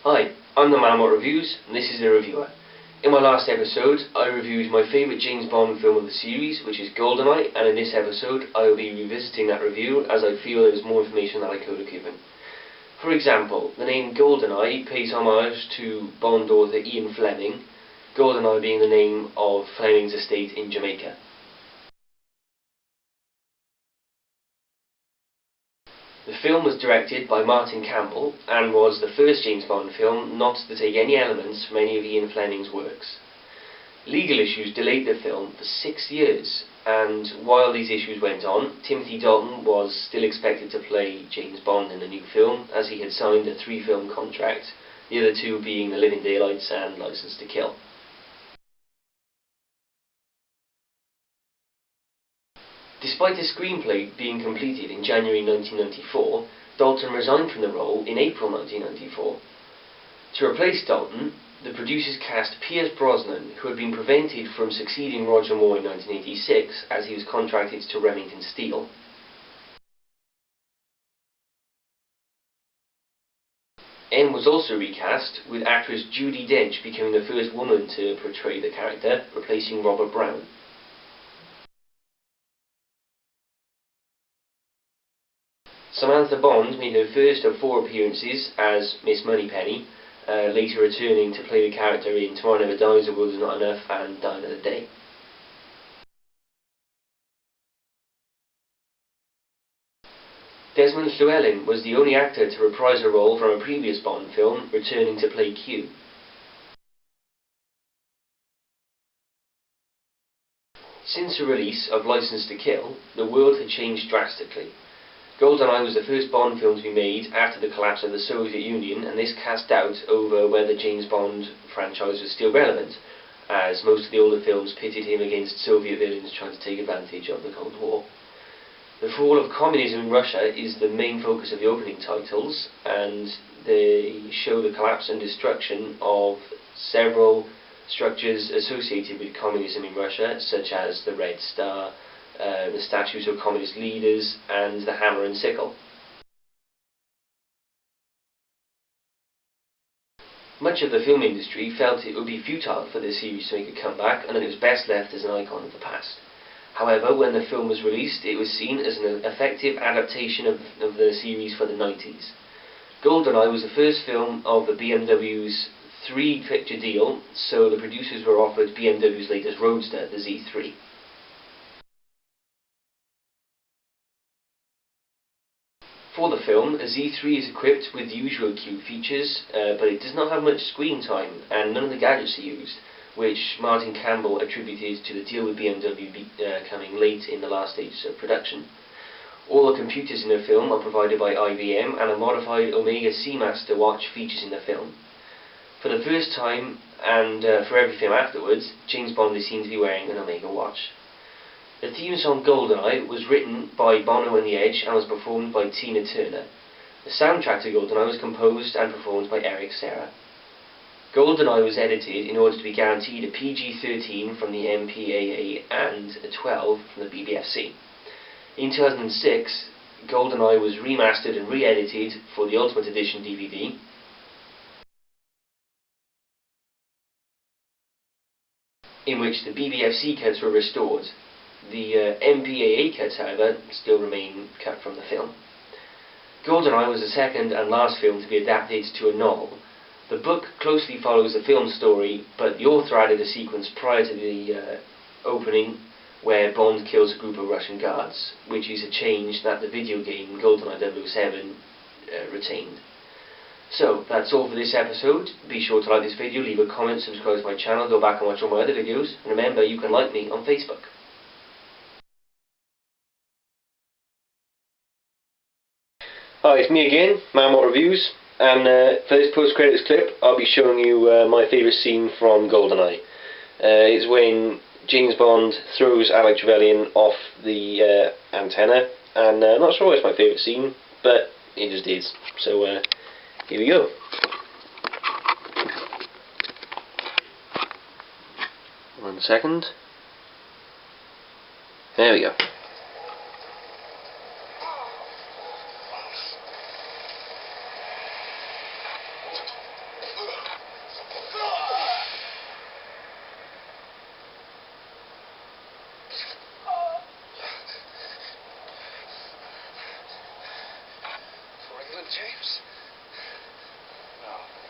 Hi, I'm TheManWhatReviews, and this is the reviewer. In my last episode, I reviewed my favourite James Bond film of the series, which is Goldeneye, and in this episode, I will be revisiting that review as I feel there is more information that I could have given. For example, the name Goldeneye pays homage to Bond author Ian Fleming, Goldeneye being the name of Fleming's estate in Jamaica. The film was directed by Martin Campbell and was the first James Bond film not to take any elements from any of Ian Fleming's works. Legal issues delayed the film for 6 years, and while these issues went on, Timothy Dalton was still expected to play James Bond in the new film, as he had signed a 3-film contract, the other two being The Living Daylights and Licence to Kill. Despite the screenplay being completed in January 1994, Dalton resigned from the role in April 1994. To replace Dalton, the producers cast Pierce Brosnan, who had been prevented from succeeding Roger Moore in 1986 as he was contracted to Remington Steele. M was also recast, with actress Judi Dench becoming the first woman to portray the character, replacing Robert Brown. Samantha Bond made her first of 4 appearances as Miss Moneypenny, later returning to play the character in Tomorrow Never Dies, The World Is Not Enough and Die Another Day. Desmond Llewellyn was the only actor to reprise a role from a previous Bond film, returning to play Q. Since the release of Licence to Kill, the world had changed drastically. Goldeneye was the first Bond film to be made after the collapse of the Soviet Union, and this cast doubt over whether James Bond franchise was still relevant, as most of the older films pitted him against Soviet villains trying to take advantage of the Cold War. The fall of communism in Russia is the main focus of the opening titles, and they show the collapse and destruction of several structures associated with communism in Russia, such as the Red Star, the statues of communist leaders, and the hammer and sickle. Much of the film industry felt it would be futile for the series to make a comeback, and that it was best left as an icon of the past. However, when the film was released, it was seen as an effective adaptation of the series for the 90s. Goldeneye was the first film of the BMW's 3-picture deal, so the producers were offered BMW's latest roadster, the Z3. For the film, a Z3 is equipped with the usual Q features, but it does not have much screen time, and none of the gadgets are used, which Martin Campbell attributed to the deal with BMW coming late in the last stages of production. All the computers in the film are provided by IBM, and a modified Omega Seamaster watch features in the film. For the first time, and for every film afterwards, James Bond is seen to be wearing an Omega watch. The theme song Goldeneye was written by Bono and The Edge and was performed by Tina Turner. The soundtrack to Goldeneye was composed and performed by Eric Serra. Goldeneye was edited in order to be guaranteed a PG-13 from the MPAA and a 12 from the BBFC. In 2006, Goldeneye was remastered and re-edited for the Ultimate Edition DVD, in which the BBFC cuts were restored. The MPAA cuts, however, still remain cut from the film. Goldeneye was the second and last film to be adapted to a novel. The book closely follows the film story, but the author added a sequence prior to the opening where Bond kills a group of Russian guards, which is a change that the video game Goldeneye 007 retained. So, that's all for this episode. Be sure to like this video, leave a comment, subscribe to my channel, go back and watch all my other videos, and remember, you can like me on Facebook. Hi, it's me again, TheManWhatReviews, and for this post-credits clip I'll be showing you my favourite scene from Goldeneye. It's when James Bond throws Alec Trevelyan off the antenna, and I'm not sure it's my favourite scene, but it just is. So here we go. One second. There we go. For England, James? No.